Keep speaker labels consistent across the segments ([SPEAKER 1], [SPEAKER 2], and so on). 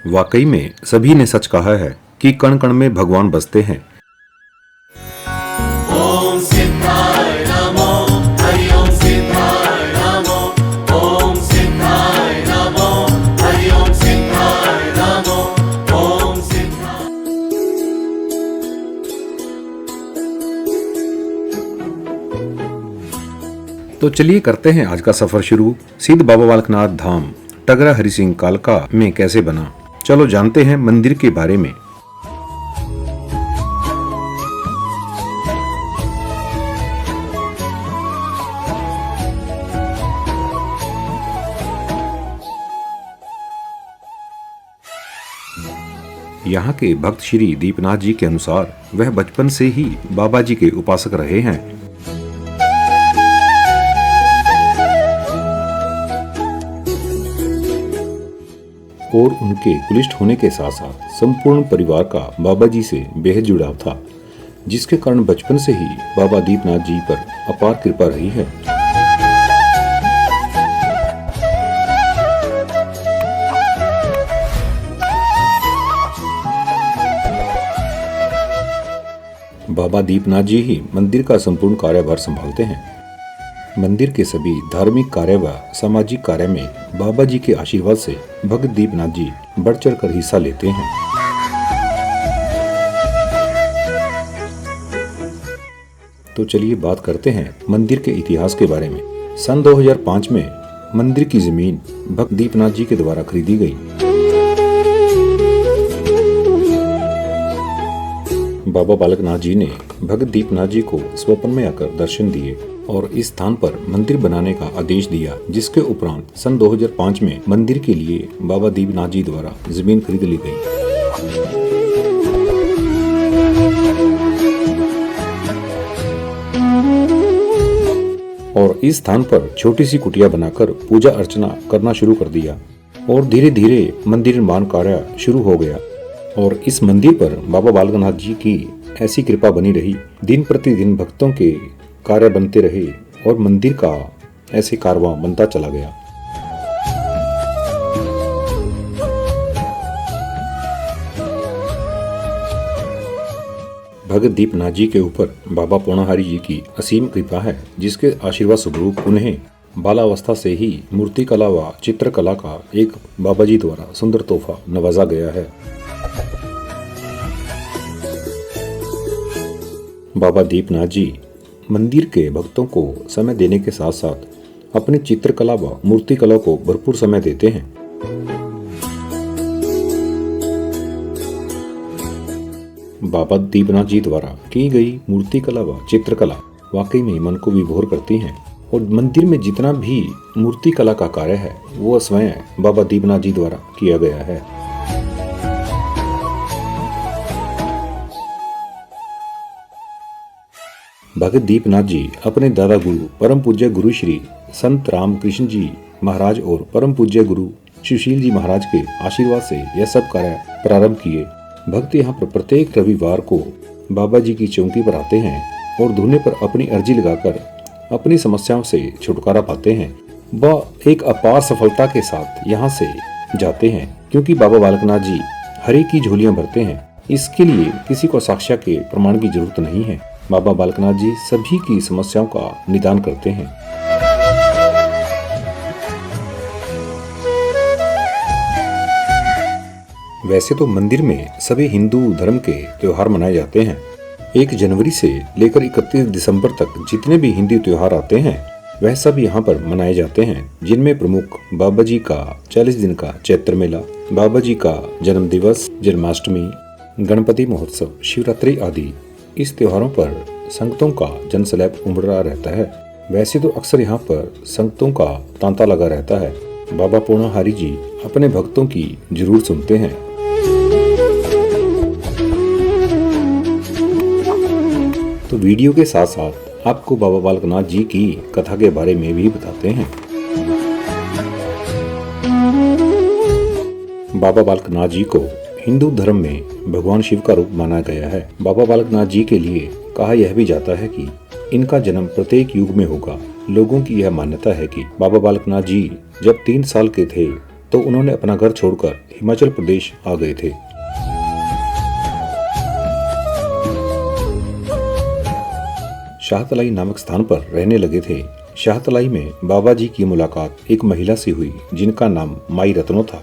[SPEAKER 1] वाकई में सभी ने सच कहा है कि कण कण में भगवान बसते हैं।
[SPEAKER 2] ओम सिद्धाय नमो, हरि ओम सिद्धाय नमो, ओम सिद्धाय नमो, हरि ओम सिद्धाय नमो, ओम सिद्धाय।
[SPEAKER 1] तो चलिए करते हैं आज का सफर शुरू। सिद्ध बाबा बालकनाथ धाम टगरा हरि सिंह कालका में कैसे बना, चलो जानते हैं मंदिर के बारे में। यहाँ के भक्त श्री दीपनाथ जी के अनुसार वह बचपन से ही बाबा जी के उपासक रहे हैं। और उनके कुलिष्ठ होने के साथ साथ संपूर्ण परिवार का बाबा जी से बेहद जुड़ाव था, जिसके कारण बचपन से ही बाबा दीपनाथ जी पर अपार कृपा रही है। बाबा दीपनाथ जी ही मंदिर का संपूर्ण कार्यभार संभालते हैं। मंदिर के सभी धार्मिक कार्य व सामाजिक कार्य में बाबा जी के आशीर्वाद से भक्त दीपनाथ जी बढ़ चढ़ कर हिस्सा लेते हैं। तो चलिए बात करते हैं मंदिर के इतिहास के बारे में। सन 2005 में मंदिर की जमीन भक्त दीपनाथ जी के द्वारा खरीदी गई। बाबा बालकनाथ जी ने भक्त दीपनाथ जी को स्वप्न में आकर दर्शन दिए और इस स्थान पर मंदिर बनाने का आदेश दिया, जिसके उपरांत सन 2005 में मंदिर के लिए बाबा दीपनाथ जी द्वारा जमीन खरीद ली गई। और इस स्थान पर छोटी सी कुटिया बनाकर पूजा अर्चना करना शुरू कर दिया और धीरे धीरे मंदिर निर्माण कार्य शुरू हो गया। और इस मंदिर पर बाबा बालकनाथ जी की ऐसी कृपा बनी रही, दिन प्रतिदिन भक्तों के कार्य बनते रहे और मंदिर का ऐसे कारवां बनता चला गया। भगत दीपनाथ जी के ऊपर बाबा पौणाहारी जी की असीम कृपा है, जिसके आशीर्वाद स्वरूप उन्हें बालावस्था से ही मूर्ति कला व चित्रकला का एक बाबा जी द्वारा सुंदर तोहफा नवाजा गया है। बाबा दीपनाथ जी मंदिर के भक्तों को समय देने के साथ साथ अपनी चित्रकला व मूर्ति कला को भरपूर समय देते हैं। बाबा दीपनाथ जी द्वारा की गई मूर्ति कला व चित्रकला वाकई में मन को विभोर करती हैं। और मंदिर में जितना भी मूर्ति कला का कार्य है वो स्वयं बाबा दीपनाथ जी द्वारा किया गया है। भगत दीपनाथ जी अपने दादा गुरु परम पूज्य गुरु श्री संत रामकृष्ण जी महाराज और परम पूज्य गुरु सुशील जी महाराज के आशीर्वाद से यह सब कार्य प्रारंभ किए। भक्त यहाँ पर प्रत्येक रविवार को बाबा जी की चौकी पर आते हैं और धुने पर अपनी अर्जी लगाकर अपनी समस्याओं से छुटकारा पाते हैं। वह एक अपार सफलता के साथ यहाँ से जाते हैं, क्योंकि बाबा बालकनाथ जी हर एक की झोलियां भरते हैं। इसके लिए किसी को साक्ष्य के प्रमाण की जरूरत नहीं है। बाबा बालकनाथ जी सभी की समस्याओं का निदान करते हैं। वैसे तो मंदिर में सभी हिंदू धर्म के त्योहार मनाए जाते हैं। 1 जनवरी से लेकर 31 दिसंबर तक जितने भी हिंदू त्योहार आते हैं वह सब यहाँ पर मनाए जाते हैं, जिनमें प्रमुख बाबा जी का 40 दिन का चैत्र मेला, बाबा जी का जन्म दिवस, जन्माष्टमी, गणपति महोत्सव, शिवरात्रि आदि। इस त्योहारों पर संगतों का जनसैलाब उमड़ रहा रहता है। वैसे तो अक्सर यहाँ पर संगतों का तांता लगा रहता है। बाबा पौणाहारी जी अपने भक्तों की जरूर सुनते हैं। तो वीडियो के साथ साथ आपको बाबा बालकनाथ जी की कथा के बारे में भी बताते हैं। बाबा बालकनाथ जी को हिंदू धर्म में भगवान शिव का रूप माना गया है। बाबा बालकनाथ जी के लिए कहा यह भी जाता है कि इनका जन्म प्रत्येक युग में होगा। लोगों की यह मान्यता है कि बाबा बालकनाथ जी जब 3 साल के थे तो उन्होंने अपना घर छोड़कर हिमाचल प्रदेश आ गए थे। शाहतलाई नामक स्थान पर रहने लगे थे। शाहतलाई में बाबा जी की मुलाकात एक महिला से हुई जिनका नाम माई रत्नो था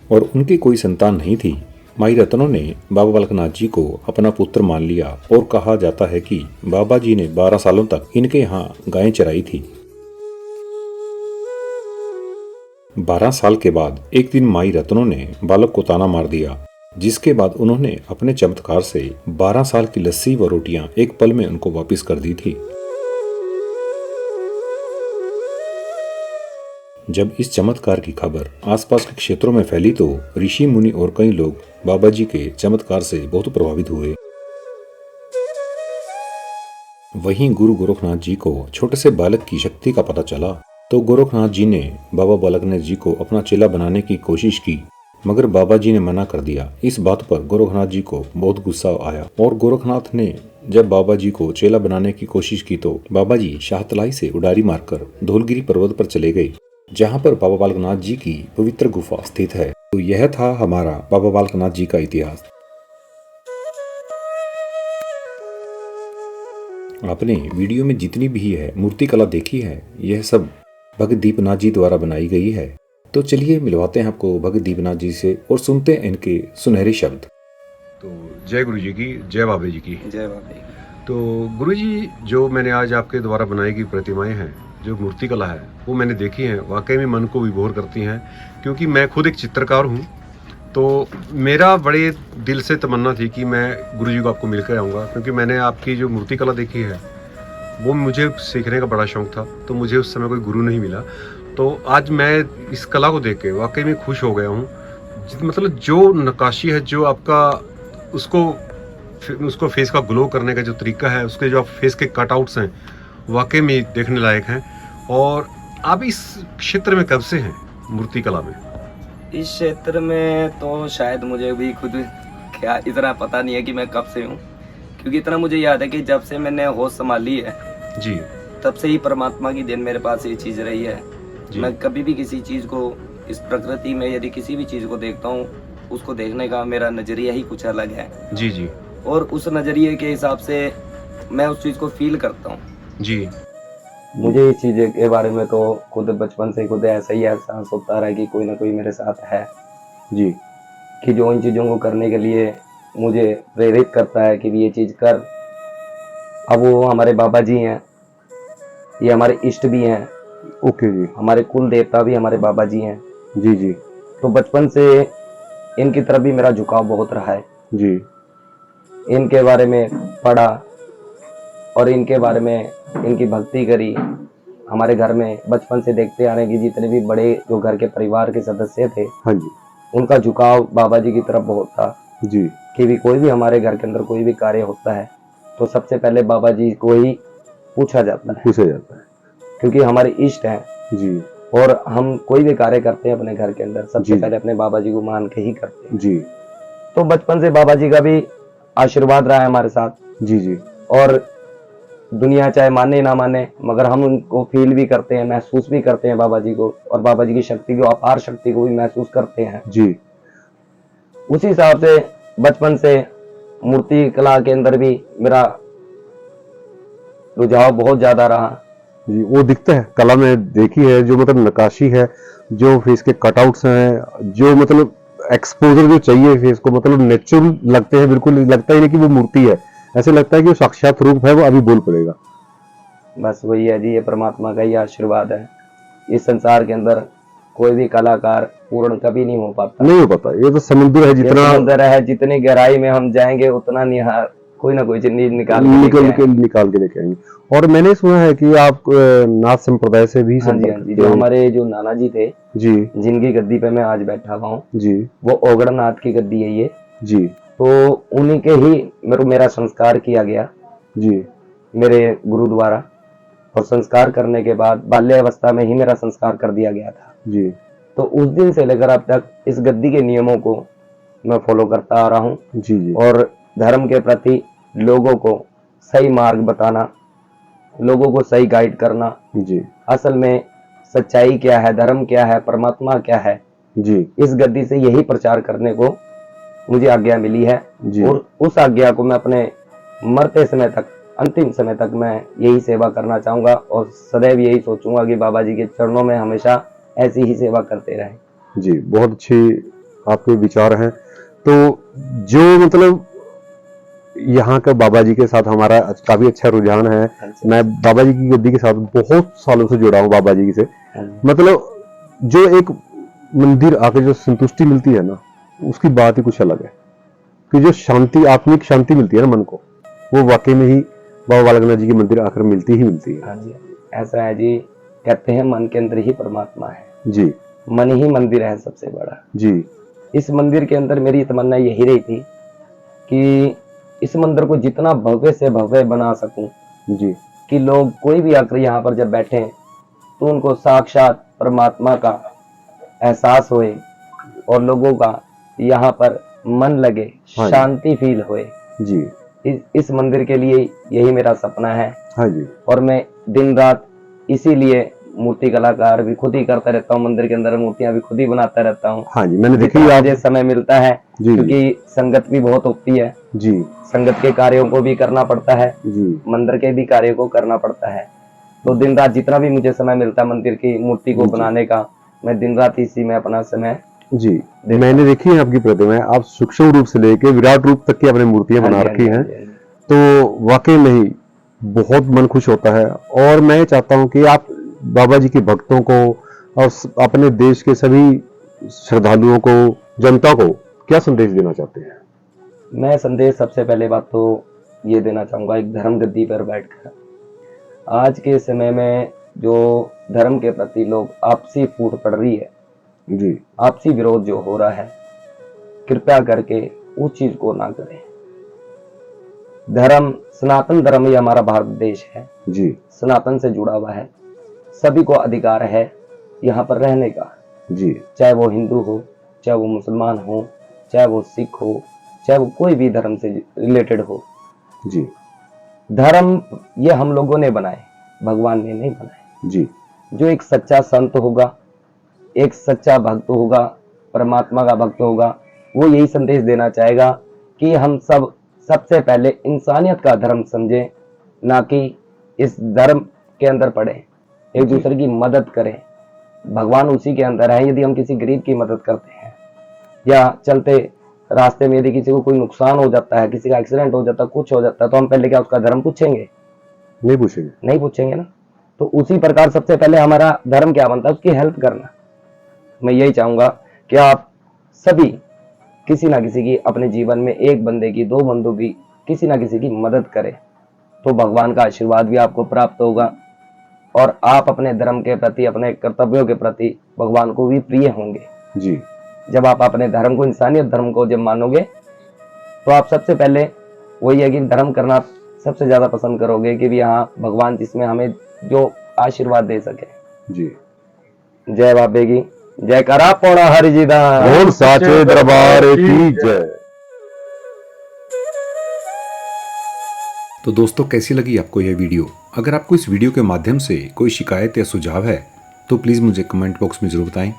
[SPEAKER 1] और उनकी कोई संतान नहीं थी। माई रत्नो ने बाबा बालकनाथ जी को अपना पुत्र मान लिया और कहा जाता है कि बाबा जी ने 12 सालों तक इनके यहाँ गायें चराई थी। 12 साल के बाद एक दिन माई रत्नो ने बालक को ताना मार दिया, जिसके बाद उन्होंने अपने चमत्कार से 12 साल की लस्सी व रोटियां एक पल में उनको वापस कर दी थी। जब इस चमत्कार की खबर आसपास के क्षेत्रों में फैली तो ऋषि मुनि और कई लोग बाबा जी के चमत्कार से बहुत प्रभावित हुए। वहीं गुरु गोरखनाथ जी को छोटे से बालक की शक्ति का पता चला तो गोरखनाथ जी ने बाबा बालकनाथ जी को अपना चेला बनाने की कोशिश की, मगर बाबा जी ने मना कर दिया। इस बात पर गोरखनाथ जी को बहुत गुस्सा आया और गोरखनाथ ने जब बाबा जी को चेला बनाने की कोशिश की तो बाबा जी शाहतलाई से उडारी मारकर धौलगिरी पर्वत पर चले गए, जहां पर बाबा बालकनाथ जी की पवित्र गुफा स्थित है। तो यह था हमारा बाबा बालकनाथ जी का इतिहास। आपने वीडियो में जितनी भी है मूर्ति कला देखी है, यह सब भगत दीपनाथ जी द्वारा बनाई गई है। तो चलिए मिलवाते हैं आपको भगत दीपनाथ जी से और सुनते हैं इनके सुनहरे शब्द। तो जय गुरु जी की, जय बाबा जी की।
[SPEAKER 3] जय बाबा।
[SPEAKER 1] तो गुरु जी, जो मैंने आज आपके द्वारा बनाई गई प्रतिमाएं हैं, जो मूर्ति कला है, वो मैंने देखी है, वाकई में मन को विभोर करती हैं। क्योंकि मैं खुद एक चित्रकार हूँ, तो मेरा बड़े दिल से तमन्ना थी कि मैं गुरु जी को आपको मिलकर आऊँगा, क्योंकि मैंने आपकी जो मूर्ति कला देखी है वो मुझे सीखने का बड़ा शौक था। तो मुझे उस समय कोई गुरु नहीं मिला, तो आज मैं इस कला को देख के वाकई में खुश हो गया हूँ। मतलब जो नक्काशी है, जो आपका उसको फेस का ग्लो करने का जो तरीका है, उसके जो फेस के कटआउट्स हैं, वाकई में देखने लायक हैं। और आप इस क्षेत्र में कब से हैं मूर्ति कला में?
[SPEAKER 3] इस क्षेत्र में तो शायद मुझे भी खुद क्या इतना पता नहीं है कि मैं कब से हूँ, क्योंकि इतना मुझे याद है कि जब से मैंने होश संभाली है
[SPEAKER 1] जी,
[SPEAKER 3] तब से ही परमात्मा की देन मेरे पास ये चीज़ रही है। मैं कभी भी किसी चीज़ को इस प्रकृति में यदि किसी भी चीज़ को देखता हूँ, उसको देखने का मेरा नज़रिया ही कुछ अलग है।
[SPEAKER 1] जी जी।
[SPEAKER 3] और उस नज़रिए के हिसाब से मैं उस चीज़ को फील करता हूँ
[SPEAKER 1] जी।
[SPEAKER 3] मुझे इस चीज़ के बारे में तो खुद बचपन से खुद ऐसा ही एहसास होता रहा कि कोई ना कोई मेरे साथ है
[SPEAKER 1] जी,
[SPEAKER 3] कि जो इन चीज़ों को करने के लिए मुझे प्रेरित करता है कि ये चीज़ कर। अब वो हमारे बाबा जी हैं, ये हमारे इष्ट भी हैं।
[SPEAKER 1] ओके जी।
[SPEAKER 3] हमारे कुल देवता भी हमारे बाबा जी हैं
[SPEAKER 1] जी जी।
[SPEAKER 3] तो बचपन से इनकी तरफ भी मेरा झुकाव बहुत रहा है
[SPEAKER 1] जी।
[SPEAKER 3] इनके बारे में पढ़ा और इनके बारे में इनकी भक्ति करी। हमारे घर में बचपन से देखते आ रहे हैं कि जितने भी बड़े जो घर के परिवार के सदस्य थे,
[SPEAKER 1] हाँ जी,
[SPEAKER 3] उनका झुकाव बाबा जी की तरफ बहुत था
[SPEAKER 1] जी,
[SPEAKER 3] कि भी कोई भी हमारे घर के अंदर कोई भी कार्य होता है तो सबसे पहले बाबा जी को ही पूछा जाता है, क्योंकि हमारे इष्ट हैं
[SPEAKER 1] जी।
[SPEAKER 3] और हम कोई भी कार्य करते हैं अपने घर के अंदर सबसे
[SPEAKER 1] जी।
[SPEAKER 3] पहले अपने बाबा जी को मान के ही करते हैं
[SPEAKER 1] जी।
[SPEAKER 3] तो बचपन से बाबा जी का भी आशीर्वाद रहा है हमारे साथ।
[SPEAKER 1] जी जी।
[SPEAKER 3] और दुनिया चाहे माने ना माने, मगर हम उनको फील भी करते हैं, महसूस भी करते हैं बाबा जी को, और बाबा जी की शक्ति को, अपार शक्ति को भी महसूस करते हैं
[SPEAKER 1] जी।
[SPEAKER 3] उसी हिसाब से बचपन से मूर्ति कला के अंदर भी मेरा रुझाव बहुत ज्यादा रहा
[SPEAKER 4] जी। वो दिखता है कला में, देखी है, जो मतलब नक्काशी है, जो फेस के कटआउट्स हैं, जो मतलब एक्सपोजर जो चाहिए फेस को, मतलब नेचुरल लगते हैं, बिल्कुल लगता ही नहीं कि वो मूर्ति है, ऐसे लगता है कि वो साक्षात रूप है, वो अभी बोल पड़ेगा।
[SPEAKER 3] बस वही है जी, ये परमात्मा का ही आशीर्वाद है। इस संसार के अंदर कोई भी कलाकार पूर्ण कभी नहीं हो पाता,
[SPEAKER 4] नहीं हो पाता, ये तो समुद्र है,
[SPEAKER 3] ये
[SPEAKER 4] जितना
[SPEAKER 3] समुद्र है, जितनी गहराई में हम जाएंगे उतना निहार कोई ना कोई चीज निकाल
[SPEAKER 4] के लेके आएंगे। और मैंने सुना है कि आप नाथ संप्रदाय से भी
[SPEAKER 3] हाँ जी, हाँ जी। जो हमारे जो नाना जी थे
[SPEAKER 4] जी,
[SPEAKER 3] जिनकी गद्दी पे मैं आज बैठा हुआ हूँ
[SPEAKER 4] जी,
[SPEAKER 3] वो ओगड़नाथ की गद्दी है ये
[SPEAKER 4] जी,
[SPEAKER 3] तो उन्हीं के ही मेरा संस्कार किया गया
[SPEAKER 4] जी,
[SPEAKER 3] मेरे गुरु द्वारा। और संस्कार करने के बाद बाल्यावस्था में ही मेरा संस्कार कर दिया गया था
[SPEAKER 4] जी।
[SPEAKER 3] तो उस दिन से लेकर अब तक इस गद्दी के नियमों को मैं फॉलो करता आ रहा हूँ
[SPEAKER 4] जी, जी।
[SPEAKER 3] और धर्म के प्रति लोगों को सही मार्ग बताना, लोगों को सही गाइड करना।
[SPEAKER 4] जी।
[SPEAKER 3] असल में सच्चाई क्या है, धर्म क्या है, परमात्मा क्या है,
[SPEAKER 4] जी
[SPEAKER 3] इस गद्दी से यही प्रचार करने को मुझे आज्ञा मिली है।
[SPEAKER 4] जी
[SPEAKER 3] और उस आज्ञा को मैं अपने मरते समय तक, अंतिम समय तक मैं यही सेवा करना चाहूंगा और सदैव यही सोचूंगा कि बाबा जी के चरणों में हमेशा ऐसी ही सेवा करते रहें।
[SPEAKER 4] जी, बहुत अच्छे आपके विचार हैं। तो जो मतलब यहाँ का बाबा जी के साथ हमारा काफी अच्छा रुझान है। मैं बाबा जी की गद्दी के साथ बहुत सालों से जुड़ा हूँ बाबा जी से। मतलब जो एक मंदिर आके जो संतुष्टि मिलती है ना, उसकी बात ही कुछ अलग है। कि जो शांति, आत्मिक शांति मिलती है ना मन को, वो वाकई में ही बाबा बालकनाथ जी के मंदिर आकर मिलती ही मिलती है।
[SPEAKER 3] हाँ जी, ऐसा है जी, कहते हैं मन के अंदर ही परमात्मा है,
[SPEAKER 4] जी
[SPEAKER 3] मन ही मंदिर है सबसे बड़ा।
[SPEAKER 4] जी
[SPEAKER 3] इस मंदिर के अंदर मेरी तमन्ना यही रही थी कि इस मंदिर को जितना भव्य से भव्य बना सकूं
[SPEAKER 4] जी
[SPEAKER 3] कि लोग कोई भी आकर यहाँ पर जब बैठे तो उनको साक्षात परमात्मा का एहसास होए और लोगों का यहाँ पर मन लगे,
[SPEAKER 4] हाँ जी।
[SPEAKER 3] शांति फील होए।
[SPEAKER 4] जी
[SPEAKER 3] इस मंदिर के लिए यही मेरा सपना है
[SPEAKER 4] हाँ जी
[SPEAKER 3] और मैं दिन रात इसीलिए मूर्ति कलाकार भी खुद ही करता रहता हूँ, मंदिर के अंदर मूर्तियां भी खुद ही बनाता रहता हूँ।
[SPEAKER 4] हाँ जी, मैंने देखी
[SPEAKER 3] जितना
[SPEAKER 4] आप।
[SPEAKER 3] मुझे समय मिलता है,
[SPEAKER 4] जी
[SPEAKER 3] क्योंकि संगत भी बहुत होती है,
[SPEAKER 4] जी
[SPEAKER 3] संगत के कार्यों को भी करना पड़ता है,
[SPEAKER 4] जी
[SPEAKER 3] मंदिर के भी कार्यों को करना पड़ता है। तो दिन रात जितना भी मुझे समय मिलता है मंदिर की मूर्ति को
[SPEAKER 4] जी।
[SPEAKER 3] बनाने का, मैं दिन रात इसी में अपना समय
[SPEAKER 4] जी, मैंने देखी है आपकी प्रतिमाएं। आप सूक्ष्म रूप से लेके विराट रूप तक की अपनी मूर्तियां बना रखी हैं। तो वाकई में ही बहुत मन खुश होता है। और मैं चाहता हूं कि आप बाबा जी के भक्तों को और अपने देश के सभी श्रद्धालुओं को, जनता को क्या संदेश देना चाहते हैं?
[SPEAKER 3] मैं संदेश सबसे पहले बात तो ये देना चाहूंगा, एक धर्म गद्दी पर बैठकर आज के समय में जो धर्म के प्रति लोग आपसी फूट पड़ रही है,
[SPEAKER 4] जी
[SPEAKER 3] आपसी विरोध जो हो रहा है, कृपया करके उस चीज को ना करें। धर्म, सनातन धर्म ये हमारा भारत देश है,
[SPEAKER 4] जी
[SPEAKER 3] सनातन से जुड़ा हुआ है, सभी को अधिकार है यहाँ पर रहने का,
[SPEAKER 4] जी
[SPEAKER 3] चाहे वो हिंदू हो, चाहे वो मुसलमान हो, चाहे वो सिख हो, चाहे वो कोई भी धर्म से रिलेटेड हो।
[SPEAKER 4] जी
[SPEAKER 3] धर्म ये हम लोगों ने बनाए, भगवान ने नहीं बनाए।
[SPEAKER 4] जी
[SPEAKER 3] जो एक सच्चा संत होगा, एक सच्चा भक्त होगा, परमात्मा का भक्त होगा, वो यही संदेश देना चाहेगा कि हम सब सबसे पहले इंसानियत का धर्म समझें, ना कि इस धर्म के अंदर पड़े, एक दूसरे की मदद करें। भगवान उसी के अंदर है। यदि हम किसी गरीब की मदद करते हैं या चलते रास्ते में यदि किसी को कोई नुकसान हो जाता है, किसी का एक्सीडेंट हो जाता है, कुछ हो जाता है, तो हम पहले क्या उसका धर्म पूछेंगे?
[SPEAKER 4] नहीं पूछेंगे।
[SPEAKER 3] नहीं पूछेंगे ना। तो उसी प्रकार सबसे पहले हमारा धर्म क्या बनता है? उसकी हेल्प करना। मैं यही चाहूंगा कि आप सभी किसी ना किसी की अपने जीवन में, एक बंदे की, दो बंदों की, किसी ना किसी की मदद करें, तो भगवान का आशीर्वाद भी आपको प्राप्त होगा और आप अपने धर्म के प्रति, अपने कर्तव्यों के प्रति भगवान को भी प्रिय होंगे।
[SPEAKER 4] जी
[SPEAKER 3] जब आप अपने धर्म को, इंसानियत धर्म को जब मानोगे, तो आप सबसे पहले वही है कि धर्म करना सबसे ज्यादा पसंद करोगे कि भी हाँ, भगवान जिसमें हमें जो आशीर्वाद दे सके।
[SPEAKER 4] जी
[SPEAKER 3] जय बाबे की जयकारा पौड़ा हरि जी दा।
[SPEAKER 4] बोल साचे दरबार की जय।
[SPEAKER 1] तो दोस्तों, कैसी लगी आपको यह वीडियो? अगर आपको इस वीडियो के माध्यम से कोई शिकायत या सुझाव है तो प्लीज़ मुझे कमेंट बॉक्स में ज़रूर बताएं।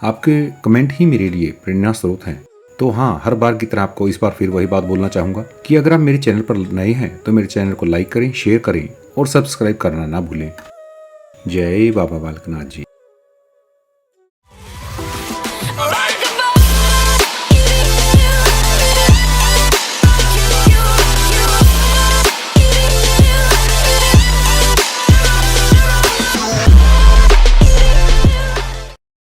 [SPEAKER 1] आपके कमेंट ही मेरे लिए प्रेरणा स्रोत हैं। तो हाँ, हर बार की तरह आपको इस बार फिर वही बात बोलना चाहूँगा कि अगर आप मेरे चैनल पर नए हैं तो मेरे चैनल को लाइक करें, शेयर करें और सब्सक्राइब करना ना भूलें। जय बाबा बालकनाथ जी।